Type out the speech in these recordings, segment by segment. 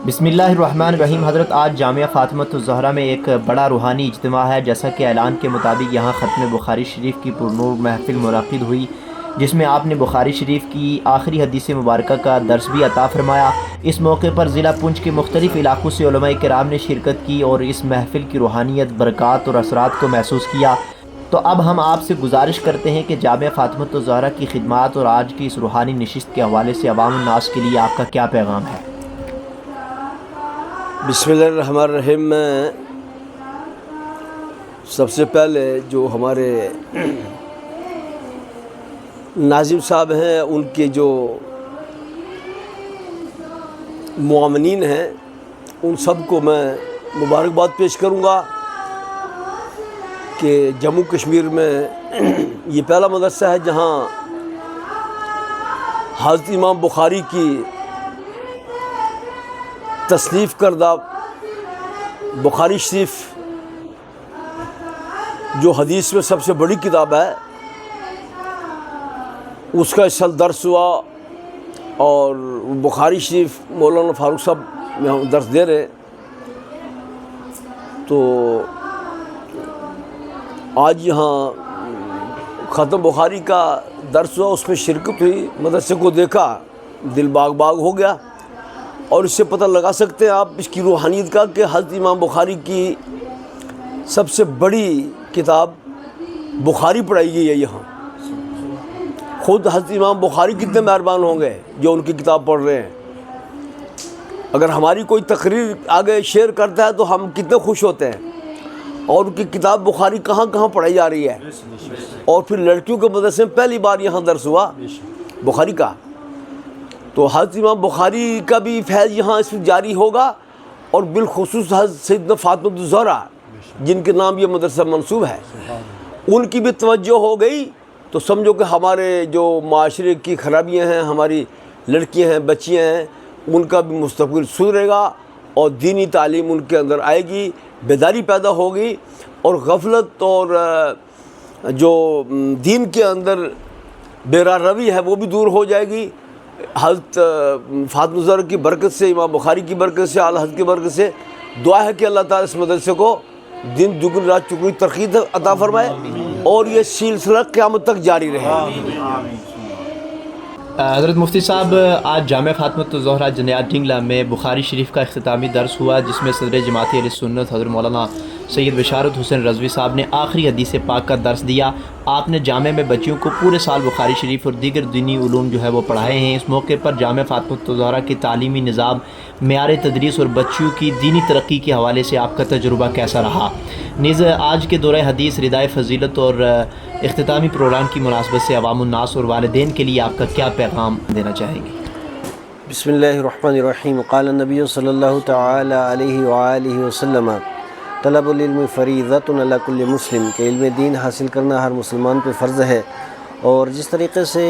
بسم اللہ الرحمن الرحیم۔ حضرت آج جامعہ فاطمۃ الزہرا میں ایک بڑا روحانی اجتماع ہے، جیسا کہ اعلان کے مطابق یہاں ختم بخاری شریف کی پرنور محفل منعقد ہوئی، جس میں آپ نے بخاری شریف کی آخری حدیث مبارکہ کا درس بھی عطا فرمایا۔ اس موقع پر ضلع پونچھ کے مختلف علاقوں سے علماء کرام نے شرکت کی اور اس محفل کی روحانیت، برکات اور اثرات کو محسوس کیا۔ تو اب ہم آپ سے گزارش کرتے ہیں کہ جامعہ فاطمۃ الزہرا کی خدمات اور آج کی اس روحانی نشست کے حوالے سے عوام الناس کے لیے آپ کا کیا پیغام ہے؟ بسم اللہ الرحمن الرحیم۔ میں سب سے پہلے جو ہمارے ناظم صاحب ہیں، ان کے جو معاونین ہیں، ان سب کو میں مبارکباد پیش کروں گا کہ جموں کشمیر میں یہ پہلا مدرسہ ہے جہاں حضرت امام بخاری کی تصنیف کردہ بخاری شریف جو حدیث میں سب سے بڑی کتاب ہے، اس کا اس سال درس ہوا، اور بخاری شریف مولانا فاروق صاحب میں ہم درس دے رہے، تو آج یہاں ختم بخاری کا درس ہوا، اس میں شرکت ہوئی، مدرسے کو دیکھا، دل باغ باغ ہو گیا، اور اس سے پتہ لگا سکتے ہیں آپ اس کی روحانیت کا کہ حضرت امام بخاری کی سب سے بڑی کتاب بخاری پڑھائی گئی ہے یہاں۔ خود حضرت امام بخاری کتنے مہربان ہوں گے جو ان کی کتاب پڑھ رہے ہیں۔ اگر ہماری کوئی تقریر آگے شیئر کرتا ہے تو ہم کتنے خوش ہوتے ہیں، اور ان کی کتاب بخاری کہاں کہاں پڑھائی جا رہی ہے، اور پھر لڑکیوں کے مدرسے میں پہلی بار یہاں درس ہوا بخاری کا، تو حضرت امام بخاری کا بھی فیض یہاں اس میں جاری ہوگا، اور بالخصوص حضرت سیدنا فاطمۃ الزہرا جن کے نام یہ مدرسہ منسوب ہے، ان کی بھی توجہ ہو گئی تو سمجھو کہ ہمارے جو معاشرے کی خرابیاں ہیں، ہماری لڑکیاں ہیں، بچیاں ہیں، ان کا بھی مستقبل سدھرے گا، اور دینی تعلیم ان کے اندر آئے گی، بیداری پیدا ہوگی، اور غفلت اور جو دین کے اندر بے راہ روی ہے وہ بھی دور ہو جائے گی۔ حضرت فاطمہ الزہرا کی برکت سے، امام بخاری کی برکت سے، اعلیٰ حضرت کی برکت سے دعا ہے کہ اللہ تعالیٰ اس مدرسے کو دن دگنی رات چگنی ترقی عطا فرمائے، اور یہ سلسلہ قیامت تک جاری رہے۔ حضرت مفتی صاحب، آج جامعہ فاطمۃ الزہرا جنیات ڈنگلا میں بخاری شریف کا اختتامی درس ہوا، جس میں صدر جماعت اہل سنت حضرت مولانا سید بشارت حسین رضوی صاحب نے آخری حدیث پاک کا درس دیا۔ آپ نے جامعہ میں بچیوں کو پورے سال بخاری شریف اور دیگر دینی علوم جو ہے وہ پڑھائے ہیں۔ اس موقع پر جامعہ فاطمۃ الزہرا کے تعلیمی نظام، معیار تدریس اور بچیوں کی دینی ترقی کے حوالے سے آپ کا تجربہ کیسا رہا؟ نیز آج کے دورہ حدیث ردائے فضیلت اور اختتامی پروگرام کی مناسبت سے عوام الناس اور والدین کے لیے آپ کا کیا پیغام دینا چاہیں گے؟ بسم اللہ الرحمن الرحیم۔ قال النبی صلی اللہ تعالی علیہ وآلہ وسلم طلب العلم فریضۃ علی کل مسلم، کہ علم دین حاصل کرنا ہر مسلمان پہ فرض ہے، اور جس طریقے سے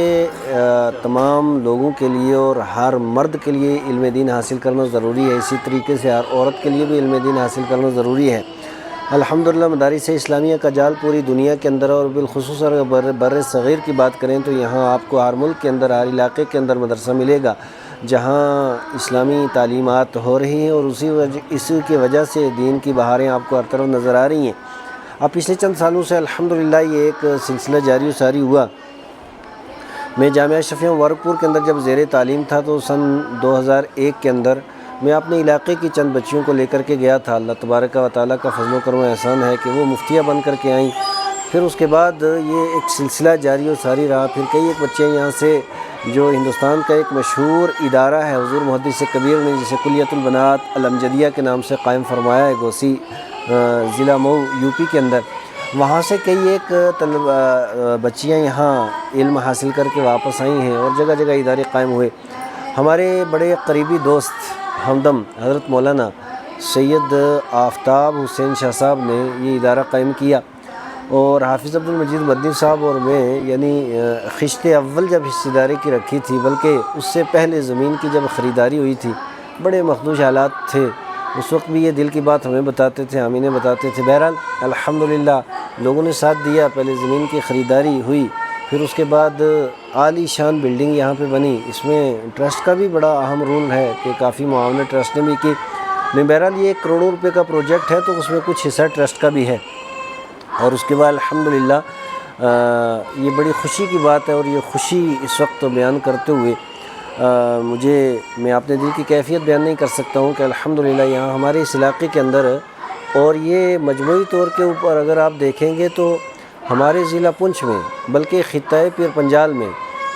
تمام لوگوں کے لیے اور ہر مرد کے لیے علم دین حاصل کرنا ضروری ہے، اسی طریقے سے ہر عورت کے لیے بھی علم دین حاصل کرنا ضروری ہے۔ الحمدللہ مدارس اسلامیہ کا جال پوری دنیا کے اندر، اور بالخصوص اگر بر صغیر کی بات کریں تو یہاں آپ کو ہر ملک کے اندر، ہر علاقے کے اندر مدرسہ ملے گا جہاں اسلامی تعلیمات ہو رہی ہیں، اور اسی کی وجہ سے دین کی بہاریں آپ کو ہر طرف نظر آ رہی ہیں۔ اب پچھلے چند سالوں سے الحمدللہ یہ ایک سلسلہ جاری و ساری ہوا۔ میں جامعہ اشرفیہ ورکپور کے اندر جب زیر تعلیم تھا تو سن 2001 کے اندر میں اپنے علاقے کی چند بچیوں کو لے کر کے گیا تھا۔ اللہ تبارک و تعالیٰ کا فضل و کرم و احسان ہے کہ وہ مفتیہ بن کر کے آئیں۔ پھر اس کے بعد یہ ایک سلسلہ جاری و ساری رہا۔ پھر کئی ایک بچے یہاں سے جو ہندوستان کا ایک مشہور ادارہ ہے حضور محدث کبیر نے جسے کلیۃ البنات الامجدیہ کے نام سے قائم فرمایا ہے، گوسی ضلع مئو یو پی کے اندر، وہاں سے کئی ایک بچیاں یہاں علم حاصل کر کے واپس آئی ہیں، اور جگہ جگہ ادارے قائم ہوئے۔ ہمارے بڑے قریبی دوست ہمدم حضرت مولانا سید آفتاب حسین شاہ صاحب نے یہ ادارہ قائم کیا، اور حافظ عبدالمجید مدنی صاحب اور میں یعنی خشت اول جب حصہ داری کی رکھی تھی، بلکہ اس سے پہلے زمین کی جب خریداری ہوئی تھی، بڑے مخدوش حالات تھے، اس وقت بھی یہ دل کی بات ہمیں بتاتے تھے، ہم انہیں بتاتے تھے۔ بہرحال الحمدللہ لوگوں نے ساتھ دیا، پہلے زمین کی خریداری ہوئی، پھر اس کے بعد عالی شان بلڈنگ یہاں پہ بنی، اس میں ٹرسٹ کا بھی بڑا اہم رول ہے کہ کافی معاونت ٹرسٹ نے بھی کی۔ بہرحال یہ 1 کروڑ روپے کا پروجیکٹ ہے تو اس میں کچھ حصہ ٹرسٹ کا بھی ہے، اور اس کے بعد الحمدللہ یہ بڑی خوشی کی بات ہے، اور یہ خوشی اس وقت بیان کرتے ہوئے میں اپنے دل کی کیفیت بیان نہیں کر سکتا ہوں کہ الحمدللہ یہاں ہمارے اس علاقے کے اندر، اور یہ مجموعی طور کے اوپر اگر آپ دیکھیں گے تو ہمارے ضلع پونچھ میں بلکہ خطۂ پیر پنجال میں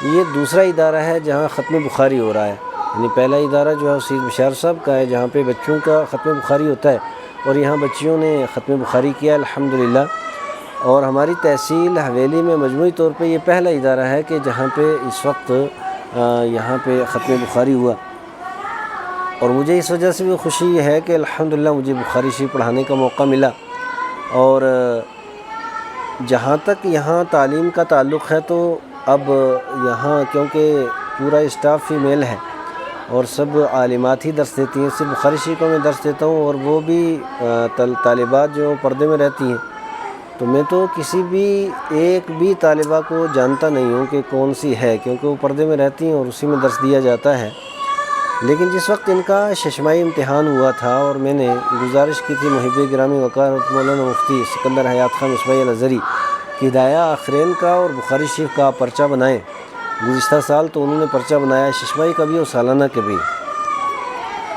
یہ دوسرا ادارہ ہے جہاں ختم بخاری ہو رہا ہے۔ یعنی پہلا ادارہ جو ہے سید بشار صاحب کا ہے جہاں پہ بچوں کا ختم بخاری ہوتا ہے، اور یہاں بچیوں نے ختم بخاری کیا الحمدللہ۔ اور ہماری تحصیل حویلی میں مجموعی طور پہ یہ پہلا ادارہ ہے کہ جہاں پہ اس وقت یہاں پہ ختم بخاری ہوا، اور مجھے اس وجہ سے بھی خوشی ہے کہ الحمدللہ مجھے بخاری شریف پڑھانے کا موقع ملا۔ اور جہاں تک یہاں تعلیم کا تعلق ہے تو اب یہاں کیونکہ پورا اسٹاف فیمیل ہے اور سب عالمات ہی درس دیتی ہیں، صرف بخاری شریف میں درس دیتا ہوں، اور وہ بھی طالبات جو پردے میں رہتی ہیں، تو میں تو کسی بھی ایک بھی طالبہ کو جانتا نہیں ہوں کہ کون سی ہے، کیونکہ وہ پردے میں رہتی ہیں اور اسی میں درس دیا جاتا ہے۔ لیکن جس وقت ان کا ششمائی امتحان ہوا تھا اور میں نے گزارش کی تھی محب گرامی وقار مولانا مفتی سکندر حیات خان مصباحی الازہری کہ ہدایہ آخرین کا اور بخاری شریف کا پرچہ بنائیں۔ گزشتہ سال تو انہوں نے پرچہ بنایا ششمائی کا بھی اور سالانہ کے بھی،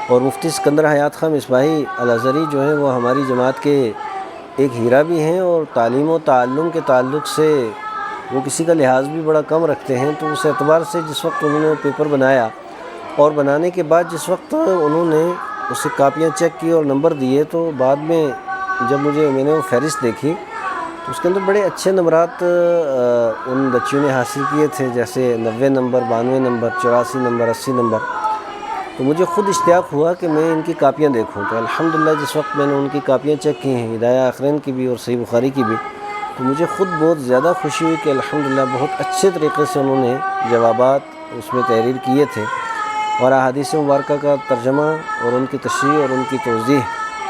اور مفتی سکندر حیات خان مصباحی الازہری جو ہیں وہ ہماری جماعت کے ایک ہیرا بھی ہیں، اور تعلیم و تعلم کے تعلق سے وہ کسی کا لحاظ بھی بڑا کم رکھتے ہیں۔ تو اس اعتبار سے جس وقت انہوں نے پیپر بنایا اور بنانے کے بعد جس وقت انہوں نے اسے کاپیاں چیک کی اور نمبر دیے، تو بعد میں جب میں نے وہ فہرست دیکھی تو اس کے اندر بڑے اچھے نمبرات ان بچیوں نے حاصل کیے تھے، جیسے 90 نمبر، 92 نمبر، 84 نمبر، 80 نمبر۔ تو مجھے خود اشتیاق ہوا کہ میں ان کی کاپیاں دیکھوں، تو الحمدللہ جس وقت میں نے ان کی کاپیاں چیک کی ہیں ہدایہ آخرین کی بھی اور صحیح بخاری کی بھی، تو مجھے خود بہت زیادہ خوشی ہوئی کہ الحمدللہ بہت اچھے طریقے سے انہوں نے جوابات اس میں تحریر کیے تھے، اور احادیث مبارکہ کا ترجمہ اور ان کی تشریح اور ان کی توضیح،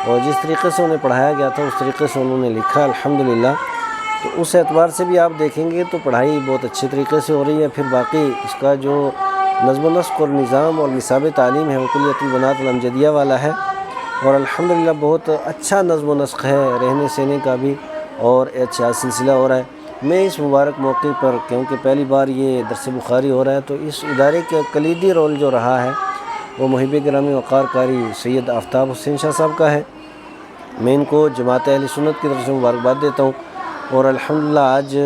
اور جس طریقے سے انہیں پڑھایا گیا تھا اس طریقے سے انہوں نے لکھا الحمدللہ۔ تو اس اعتبار سے بھی آپ دیکھیں گے تو پڑھائی بہت اچھے طریقے سے ہو رہی ہے۔ پھر باقی اس کا جو نظم و نسق اور نظام اور نصاب تعلیم ہے وہ کلیۃ البنات الامجدیہ والا ہے، اور الحمدللہ بہت اچھا نظم و نسق ہے، رہنے سہنے کا بھی اور اچھا سلسلہ ہو رہا ہے۔ میں اس مبارک موقع پر کیونکہ پہلی بار یہ درس بخاری ہو رہا ہے تو اس ادارے کا کلیدی رول جو رہا ہے وہ محب گرامی وقار قاری سید آفتاب حسین شاہ صاحب کا ہے۔ میں ان کو جماعت اہل سنت کی طرف سے مبارکباد دیتا ہوں، اور الحمدللہ آج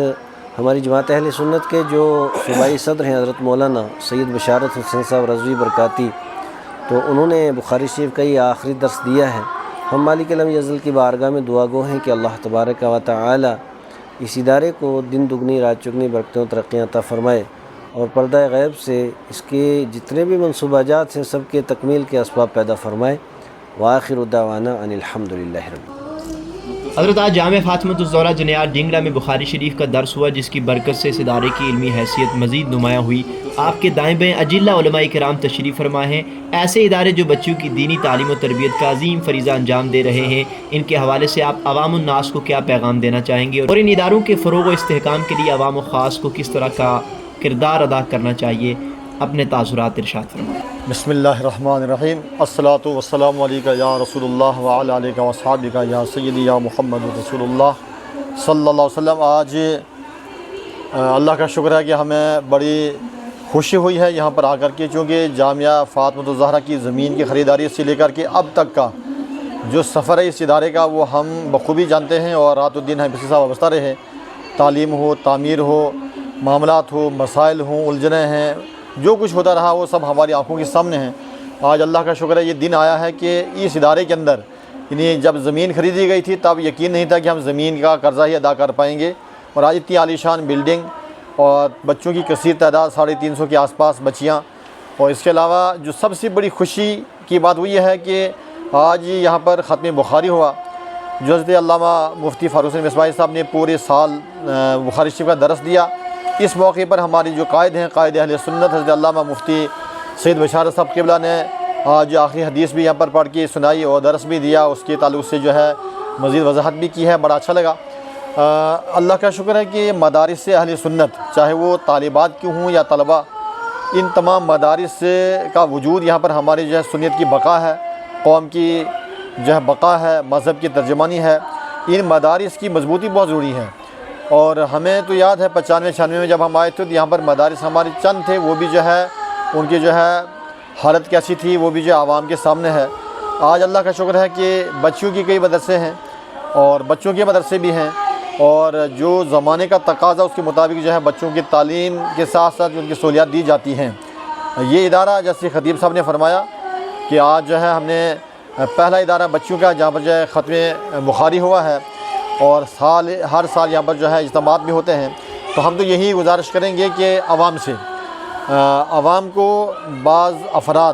ہماری جماعت اہل سنت کے جو صوبائی صدر ہیں حضرت مولانا سید بشارت حسین صاحب رضوی برکاتی، تو انہوں نے بخاری شریف کا یہ آخری درس دیا ہے۔ ہم مالک لم یزل کی بارگاہ میں دعا گو ہیں کہ اللہ تبارک و تعالی اس ادارے کو دن دگنی رات چگنی برکتیں و ترقیاں عطا فرمائے، اور پردہ غیب سے اس کے جتنے بھی منصوبہ جات ہیں سب کے تکمیل کے اسباب پیدا فرمائے۔ وآخر دعوانا ان الحمدللہ رب۔ حضرت آج جامع فاطمۃ الزہرا جنیار ڈنگلا میں بخاری شریف کا درس ہوا، جس کی برکت سے اس ادارے کی علمی حیثیت مزید نمایاں ہوئی۔ آپ کے دائیں بائیں اجلہ علماء کرام تشریف فرما ہیں۔ ایسے ادارے جو بچوں کی دینی تعلیم و تربیت کا عظیم فریضہ انجام دے رہے ہیں، ان کے حوالے سے آپ عوام الناس کو کیا پیغام دینا چاہیں گے، اور ان اداروں کے فروغ و استحکام کے لیے عوام و خاص کو کس طرح کا کردار ادا کرنا چاہیے؟ اپنے تاثرات ارشاد فرمائیں۔ بسم اللہ الرحمن الرحیم۔ الصلاۃ والسلام علیکہ یا رسول اللہ وعلی آلہ واصحابہ یا سیدی یا محمد رسول اللہ صلی اللہ علیہ وسلم۔ آج اللہ کا شکر ہے کہ ہمیں بڑی خوشی ہوئی ہے یہاں پر آ کر کے، چونکہ جامعہ فاطمۃ الزہرا کی زمین کی خریداری سے لے کر کے اب تک کا جو سفر ہے اس ادارے کا وہ ہم بخوبی جانتے ہیں، اور رات و دن ہم اسی سے وابستہ رہے۔ تعلیم ہو، تعمیر ہو، معاملات ہو، مسائل ہوں، الجھنیں ہیں، جو کچھ ہوتا رہا وہ سب ہماری آنکھوں کے سامنے ہیں۔ آج اللہ کا شکر ہے یہ دن آیا ہے کہ اس ادارے کے اندر یعنی جب زمین خریدی گئی تھی تب یقین نہیں تھا کہ ہم زمین کا قرضہ ہی ادا کر پائیں گے، اور آج اتنی عالیشان بلڈنگ اور بچوں کی کثیر تعداد 350 کے آس پاس بچیاں، اور اس کے علاوہ جو سب سے بڑی خوشی کی بات وہ یہ ہے کہ آج یہاں پر ختم بخاری ہوا، جو حضرت علامہ مفتی فاروق حسین مصباحی صاحب نے پورے سال بخاری شریف کا درس دیا۔ اس موقع پر ہماری جو قائد ہیں، قائد اہل سنت حضرت علامہ مفتی سید بشارت صاحب قبلہ نے آج آخری حدیث بھی یہاں پر پڑھ کے سنائی اور درس بھی دیا، اس کے تعلق سے جو ہے مزید وضاحت بھی کی ہے، بڑا اچھا لگا۔ اللہ کا شکر ہے کہ مدارس اہل سنت، چاہے وہ طالبات کی ہوں یا طلبہ، ان تمام مدارس کا وجود یہاں پر ہماری جو ہے سنت کی بقا ہے، قوم کی جو ہے بقا ہے، مذہب کی ترجمانی ہے۔ ان مدارس کی مضبوطی بہت ضروری ہے، اور ہمیں تو یاد ہے 95-96 میں جب ہم آئے تھے تو یہاں پر مدارس ہمارے چند تھے، وہ بھی جو ہے ان کی جو ہے حالت کیسی تھی وہ بھی جو ہے عوام کے سامنے ہے۔ آج اللہ کا شکر ہے کہ بچیوں کی کئی مدرسے ہیں اور بچوں کے مدرسے بھی ہیں، اور جو زمانے کا تقاضا اس کے مطابق جو ہے بچوں کی تعلیم کے ساتھ ساتھ ان کی سہولیات دی جاتی ہیں۔ یہ ادارہ جیسے خطیب صاحب نے فرمایا کہ آج جو ہے ہم نے پہلا ادارہ بچوں کا جہاں پر جو ہے ختم بخاری ہوا ہے، اور ہر سال یہاں پر جو ہے اجتماعات بھی ہوتے ہیں، تو ہم تو یہی گزارش کریں گے کہ عوام کو بعض افراد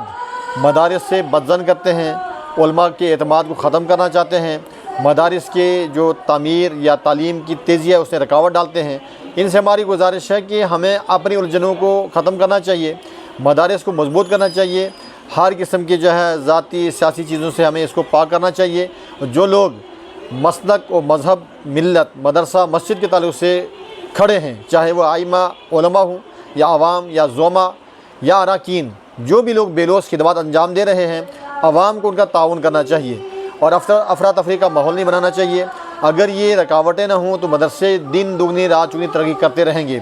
مدارس سے بدظن کرتے ہیں، علماء کے اعتماد کو ختم کرنا چاہتے ہیں، مدارس کے جو تعمیر یا تعلیم کی تیزی ہے اس میں رکاوٹ ڈالتے ہیں۔ ان سے ہماری گزارش ہے کہ ہمیں اپنی الجھنوں کو ختم کرنا چاہیے، مدارس کو مضبوط کرنا چاہیے، ہر قسم کی جو ہے ذاتی سیاسی چیزوں سے ہمیں اس کو پاک کرنا چاہیے۔ جو لوگ مسلک و مذہب، ملت، مدرسہ، مسجد کے تعلق سے کھڑے ہیں، چاہے وہ ائمہ علماء ہوں یا عوام یا زعماء یا اراکین، جو بھی لوگ بے لوث خدمات انجام دے رہے ہیں، عوام کو ان کا تعاون کرنا چاہیے اور افراتفری کا ماحول نہیں بنانا چاہیے۔ اگر یہ رکاوٹیں نہ ہوں تو مدرسے دن دگنی رات چگنی ترقی کرتے رہیں گے۔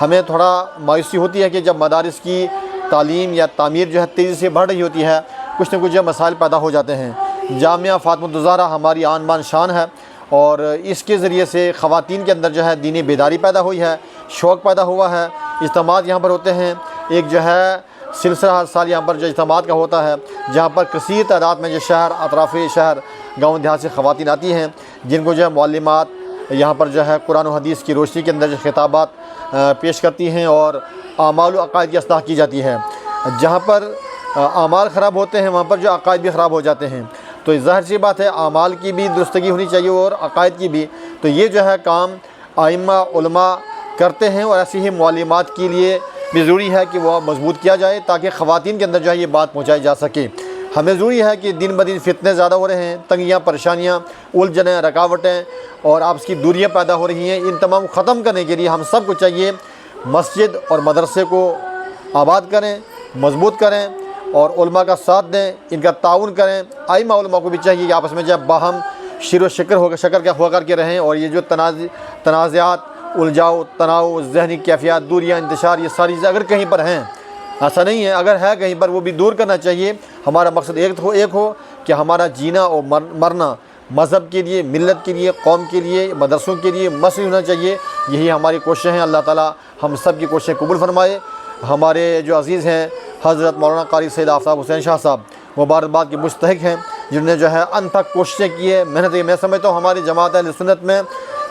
ہمیں تھوڑا مایوسی ہوتی ہے کہ جب مدارس کی تعلیم یا تعمیر جو ہے تیزی سے بڑھ رہی ہوتی ہے، کچھ نہ کچھ جو مسائل پیدا ہو جاتے ہیں۔ جامعہ فاطمۃ الزہرا ہماری آن بان شان ہے، اور اس کے ذریعے سے خواتین کے اندر جو ہے دینی بیداری پیدا ہوئی ہے، شوق پیدا ہوا ہے۔ اجتماعات یہاں پر ہوتے ہیں، ایک جو ہے سلسلہ ہر سال یہاں پر جو اجتماعات کا ہوتا ہے، جہاں پر کثیر تعداد میں جو شہر، اطرافی شہر، گاؤں دیہات سے خواتین آتی ہیں، جن کو جو ہے معلمات یہاں پر جو ہے قرآن و حدیث کی روشنی کے اندر جو خطابات پیش کرتی ہیں، اور اعمال و عقائد کی اصلاح کی جاتی ہے۔ جہاں پر اعمال خراب ہوتے ہیں وہاں پر جو عقائد بھی خراب ہو جاتے ہیں، تو ظاہر سی بات ہے اعمال کی بھی درستگی ہونی چاہیے اور عقائد کی بھی۔ تو یہ جو ہے کام ائمہ علماء کرتے ہیں، اور ایسی ہی معلمات کے لیے بھی ضروری ہے کہ وہ مضبوط کیا جائے تاکہ خواتین کے اندر جو ہے یہ بات پہنچائی جا سکے۔ ہمیں ضروری ہے کہ دن بدن فتنے زیادہ ہو رہے ہیں، تنگیاں، پریشانیاں، الجھنیں، رکاوٹیں اور آپس کی دوریاں پیدا ہو رہی ہیں۔ ان تمام کو ختم کرنے کے لیے ہم سب کو چاہیے مسجد اور مدرسے کو آباد کریں، مضبوط کریں، اور علماء کا ساتھ دیں، ان کا تعاون کریں۔ ائمہ علماء کو بھی چاہیے کہ آپس میں جب باہم شیر و شکر ہوا کر کے رہیں، اور یہ جو تنازعات، الجھاؤ، تناؤ، ذہنی کیفیات، دوریاں، انتشار، یہ ساری چیزیں اگر کہیں پر ہیں، ایسا نہیں ہے، اگر ہے کہیں پر وہ بھی دور کرنا چاہیے۔ ہمارا مقصد ایک ہو کہ ہمارا جینا اور مرنا مذہب کے لیے، ملت کے لیے، قوم کے لیے، مدرسوں کے لیے مسئلہ ہونا چاہیے۔ یہی ہماری کوششیں ہیں۔ اللہ تعالیٰ ہم سب کی کوششیں قبول فرمائے۔ ہمارے جو عزیز ہیں حضرت مولانا قاری سید آفتاب حسین شاہ صاحب مبارکباد کے مستحق ہیں، جنہوں نے جو ہے انتھک کوششیں کی ہے، محنت۔ میں سمجھتا ہوں ہماری جماعت اہل سنت میں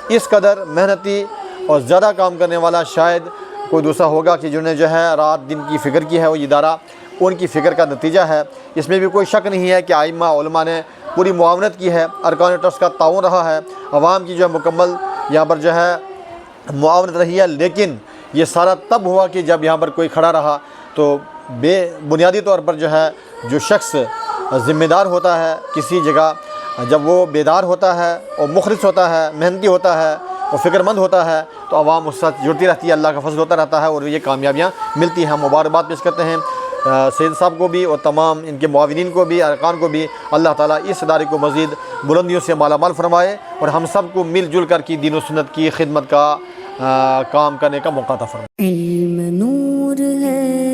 اس قدر محنتی اور زیادہ کام کرنے والا شاید کوئی دوسرا ہوگا کہ جنہوں نے جو ہے رات دن کی فکر کی ہے، وہ ادارہ ان کی فکر کا نتیجہ ہے۔ اس میں بھی کوئی شک نہیں ہے کہ ائمہ علماء نے پوری معاونت کی ہے، ارکان ٹرسٹ کا تعاون رہا ہے، عوام کی جو ہے مکمل یہاں پر جو ہے معاونت رہی ہے۔ لیکن یہ سارا تب ہوا کہ جب یہاں پر کوئی کھڑا رہا، تو بنیادی طور پر جو ہے جو شخص ذمہ دار ہوتا ہے کسی جگہ، جب وہ بیدار ہوتا ہے اور مخلص ہوتا ہے، محنتی ہوتا ہے اور فکر مند ہوتا ہے، تو عوام اس ساتھ جڑتی رہتی ہے، اللہ کا فضل ہوتا رہتا ہے اور یہ کامیابیاں ملتی ہیں۔ ہم مبارکباد پیش کرتے ہیں سید صاحب کو بھی اور تمام ان کے معاونین کو بھی، ارکان کو بھی۔ اللہ تعالیٰ اس ادارے کو مزید بلندیوں سے مالا مال فرمائے، اور ہم سب کو مل جل کر کی دین و سنت کی خدمت کا کام کرنے کا موقع عطا فرمائے۔ علم نور ہے